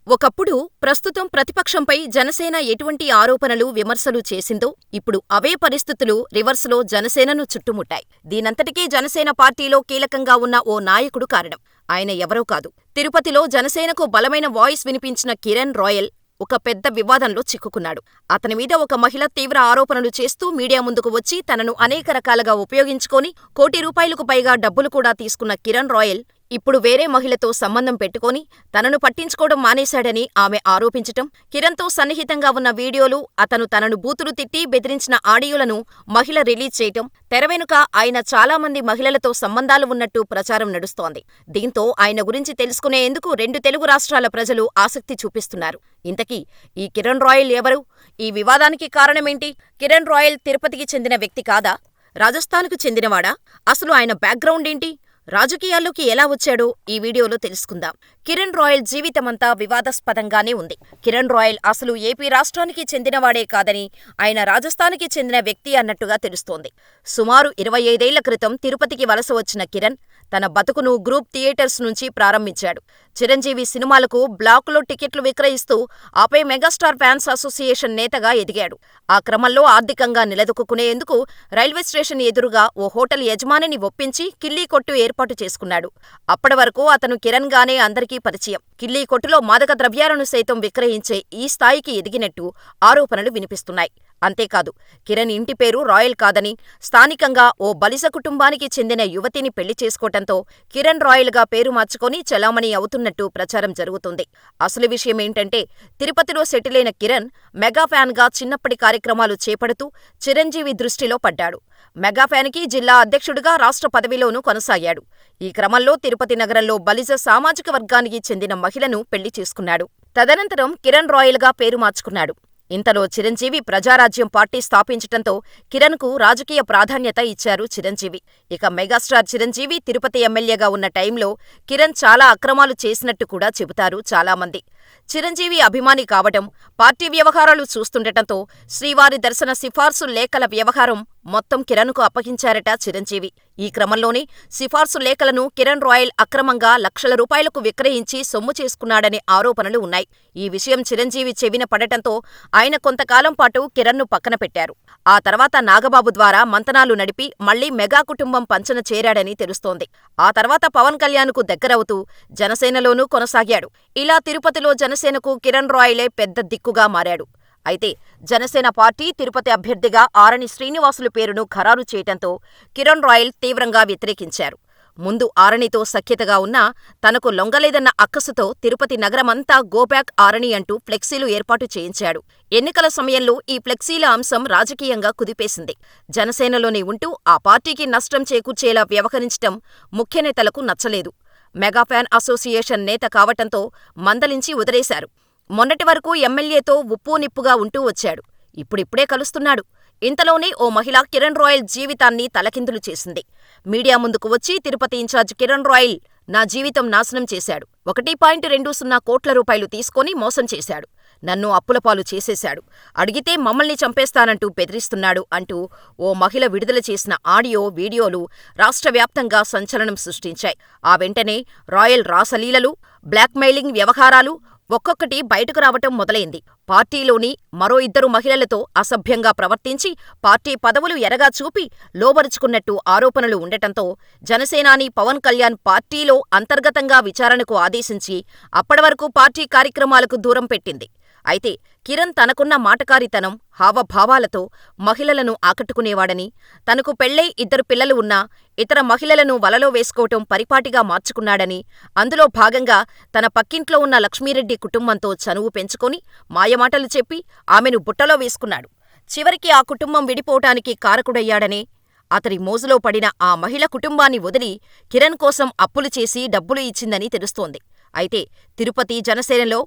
ఒకప్పుడు ప్రస్తుతం ప్రతిపక్షంపై జనసేన ఎటువంటి ఆరోపణలు, విమర్శలు చేసిందో ఇప్పుడు అవే పరిస్థితులు రివర్స్ లో జనసేనను చుట్టుముట్టాయి. దీనంతటికీ జనసేన పార్టీలో కీలకంగా ఉన్న ఓ నాయకుడు కారణం. ఆయన ఎవరో కాదు, తిరుపతిలో జనసేనకు బలమైన వాయిస్ వినిపించిన కిరణ్ రాయల్ ఒక పెద్ద వివాదంలో చిక్కుకున్నాడు. అతని మీద ఒక మహిళ తీవ్ర ఆరోపణలు చేస్తూ మీడియా ముందుకు వచ్చి తనను అనేక రకాలుగా ఉపయోగించుకొని ₹1,00,00,000కు పైగా డబ్బులు కూడా తీసుకున్న కిరణ్ రాయల్ ఇప్పుడు వేరే మహిళతో సంబంధం పెట్టుకొని తనను పట్టించుకోవడం మానేశాడని ఆమె ఆరోపించటం, కిరణ్తో సన్నిహితంగా ఉన్న వీడియోలు, అతను తనను బూతులు తిట్టి బెదిరించిన ఆడియోలను మహిళ రిలీజ్ చేయటం, తెరవెనుక ఆయన చాలామంది మహిళలతో సంబంధాలు ఉన్నట్టు ప్రచారం నడుస్తోంది. దీంతో ఆయన గురించి తెలుసుకునేందుకు 2 తెలుగు రాష్ట్రాల ప్రజలు ఆసక్తి చూపిస్తున్నారు. ఇంతకీ ఈ కిరణ్ రాయల్ ఎవరు? ఈ వివాదానికి కారణమేంటి? కిరణ్ రాయల్ తిరుపతికి చెందిన వ్యక్తి కాదా? రాజస్థాన్కు చెందినవాడా? అసలు ఆయన బ్యాక్గ్రౌండ్ ఏంటి? రాజకీయాల్లోకి ఎలా వచ్చాడో ఈ వీడియోలో తెలుసుకుందాం. కిరణ్ రాయల్ జీవితమంతా వివాదాస్పదంగానే ఉంది. కిరణ్ రాయల్ అసలు ఏపీ రాష్ట్రానికి చెందినవాడే కాదని ఆయన రాజస్థాన్కి చెందిన వ్యక్తి అన్నట్టుగా తెలుస్తోంది. సుమారు 25 ఏళ్ల క్రితం తిరుపతికి వలస వచ్చిన కిరణ్ తన బతుకును గ్రూప్ థియేటర్స్ నుంచి ప్రారంభించాడు. చిరంజీవి సినిమాలకు బ్లాకులో టికెట్లు విక్రయిస్తూ ఆపై మెగాస్టార్ ఫ్యాన్స్ అసోసియేషన్ నేతగా ఎదిగాడు. ఆ క్రమంలో ఆర్థికంగా నిలదొక్కుకునేందుకు రైల్వే స్టేషన్ ఎదురుగా ఓ హోటల్ యజమానిని ఒప్పించి కిల్లీ కొట్టు ఏర్పాటు చేసుకున్నాడు. అప్పటి వరకు అతను కిరణ్ గానే అందరికీ పరిచయం. కిల్లీ కొట్టులో మాదక ద్రవ్యాలను సైతం విక్రయించే ఈ స్థాయికి ఎదిగినట్టు ఆరోపణలు వినిపిస్తున్నాయి. అంతేకాదు, కిరణ్ ఇంటి పేరు రాయల్ కాదని, స్థానికంగా ఓ బలిస కుటుంబానికి చెందిన యువతిని పెళ్లి చేసుకోవటంతో కిరణ్ రాయల్గా పేరు మార్చుకొని చలామణి అవుతున్నట్టు ప్రచారం జరుగుతుంది. అసలు విషయమేంటంటే, తిరుపతిలో సెటిలైన కిరణ్ మెగా ఫ్యాన్గా చిన్నప్పటి కార్యక్రమాలు చేపడుతూ చిరంజీవి దృష్టిలో పడ్డాడు. మెగా ఫ్యాన్కి జిల్లా అధ్యక్షుడిగా రాష్ట్ర పదవిలోనూ కొనసాగాడు. ఈ క్రమంలో తిరుపతి నగరంలో బలిజ సామాజిక వర్గానికి చెందిన మహిళను పెళ్లి చేసుకున్నాడు. తదనంతరం కిరణ్ రాయల్గా పేరు మార్చుకున్నాడు. ఇంతలో చిరంజీవి ప్రజారాజ్యం పార్టీ స్థాపించటంతో కిరణ్కు రాజకీయ ప్రాధాన్యత ఇచ్చారు చిరంజీవి. ఇక మెగాస్టార్ చిరంజీవి తిరుపతి ఎమ్మెల్యేగా ఉన్న టైంలో కిరణ్ చాలా అక్రమాలు చేసినట్టు కూడా చెబుతారు చాలామంది. చిరంజీవి అభిమాని కావటం, పార్టీ వ్యవహారాలు చూస్తుండటంతో శ్రీవారి దర్శన సిఫార్సు లేఖల వ్యవహారం మొత్తం కిరణ్కు అప్పగించారట చిరంజీవి. ఈ క్రమంలోనే సిఫార్సు లేఖలను కిరణ్ రాయల్ అక్రమంగా లక్షల రూపాయలకు విక్రయించి సొమ్ము చేసుకున్నాడనే ఆరోపణలు ఉన్నాయి. ఈ విషయం చిరంజీవి చెవిన పడటంతో ఆయన కొంతకాలం పాటు కిరణ్ను పక్కన పెట్టారు. ఆ తర్వాత నాగబాబు ద్వారా మంతనాలు నడిపి మళ్లీ మెగా కుటుంబం పంచన చేరాడని తెలుస్తోంది. ఆ తర్వాత పవన్ కళ్యాణ్కు దగ్గరవుతూ జనసేనలోనూ కొనసాగాడు. ఇలా తిరుపతిలో జనసేనకు కిరణ్ రాయలే పెద్ద దిక్కుగా మారాడు. అయితే జనసేన పార్టీ తిరుపతి అభ్యర్థిగా ఆరణి శ్రీనివాసులు పేరును ఖరారు చేయటంతో కిరణ్ రాయల్ తీవ్రంగా వ్యతిరేకించారు. ముందు ఆరణితో సఖ్యతగా ఉన్నా తనకు లొంగలేదన్న అక్కసుతో తిరుపతి నగరమంతా గోబ్యాక్ ఆరణి అంటూ ఫ్లెక్సీలు ఏర్పాటు చేయించాడు. ఎన్నికల సమయంలో ఈ ఫ్లెక్సీల అంశం రాజకీయంగా కుదిపేసింది. జనసేనలోనే ఉంటూ ఆ పార్టీకి నష్టం చేకూర్చేలా వ్యవహరించటం ముఖ్యనేతలకు నచ్చలేదు. మెగా ఫ్యాన్ అసోసియేషన్ నేత కావటంతో మందలించి వదిలేశారు. మొన్నటి వరకు ఎమ్మెల్యేతో ఉప్పు నిప్పుగా ఉంటూ వచ్చాడు. ఇప్పుడిప్పుడే కలుస్తున్నాడు. ఇంతలోనే ఓ మహిళ కిరణ్ రాయల్ జీవితాన్ని తలకిందులు చేసింది. మీడియా ముందుకు వచ్చి తిరుపతి ఇన్ఛార్జ్ కిరణ్ రాయల్ నా జీవితం నాశనం చేశాడు. 1.20 కోట్ల రూపాయలు తీసుకొని మోసం చేశాడు. నన్ను అప్పులపాలు చేసేశాడు. అడిగితే మమ్మల్ని చంపేస్తానంటూ బెదిరిస్తున్నాడు అంటూ ఓ మహిళ విడుదల చేసిన ఆడియో, వీడియోలు రాష్ట్ర వ్యాప్తంగా సంచలనం సృష్టించాయి. ఆ వెంటనే రాయల్ రాసలీలలు, బ్లాక్మెయిలింగ్ వ్యవహారాలు ఒక్కొక్కటి బయటకు రావటం మొదలైంది. పార్టీలోని మరో 2 మహిళలతో అసభ్యంగా ప్రవర్తించి పార్టీ పదవులు ఎరగా చూపి లోబరుచుకున్నట్టు ఆరోపణలు ఉండటంతో జనసేనాని పవన్ కళ్యాణ్ పార్టీలో అంతర్గతంగా విచారణకు ఆదేశించి అప్పటివరకు పార్టీ కార్యక్రమాలకు దూరం పెట్టింది. అయితే కిరణ్ తనకున్న మాటకారితనం, హావభావాలతో మహిళలను ఆకట్టుకునేవాడని, తనకు పెళ్లై 2 పిల్లలు ఉన్నా ఇతర మహిళలను వలలో వేసుకోవటం పరిపాటిగా మార్చుకున్నాడని, అందులో భాగంగా తన పక్కింట్లో ఉన్న లక్ష్మీరెడ్డి కుటుంబంతో చనువు పెంచుకొని మాయమాటలు చెప్పి ఆమెను బుట్టలో వేసుకున్నాడు. చివరికి ఆ కుటుంబం విడిపోవటానికి కారకుడయ్యాడనే. అతడి మోజులో పడిన ఆ మహిళ కుటుంబాన్ని వదిలి కిరణ్ కోసం అప్పులు చేసి డబ్బులు ఇచ్చిందని తెలుస్తోంది. అయితే తిరుపతి జనసేనలో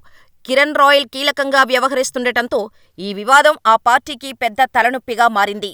కిరణ్ రాయల్ కీలకంగా వ్యవహరిస్తుండటంతో ఈ వివాదం ఆ పార్టీకి పెద్ద తలనొప్పిగా మారింది.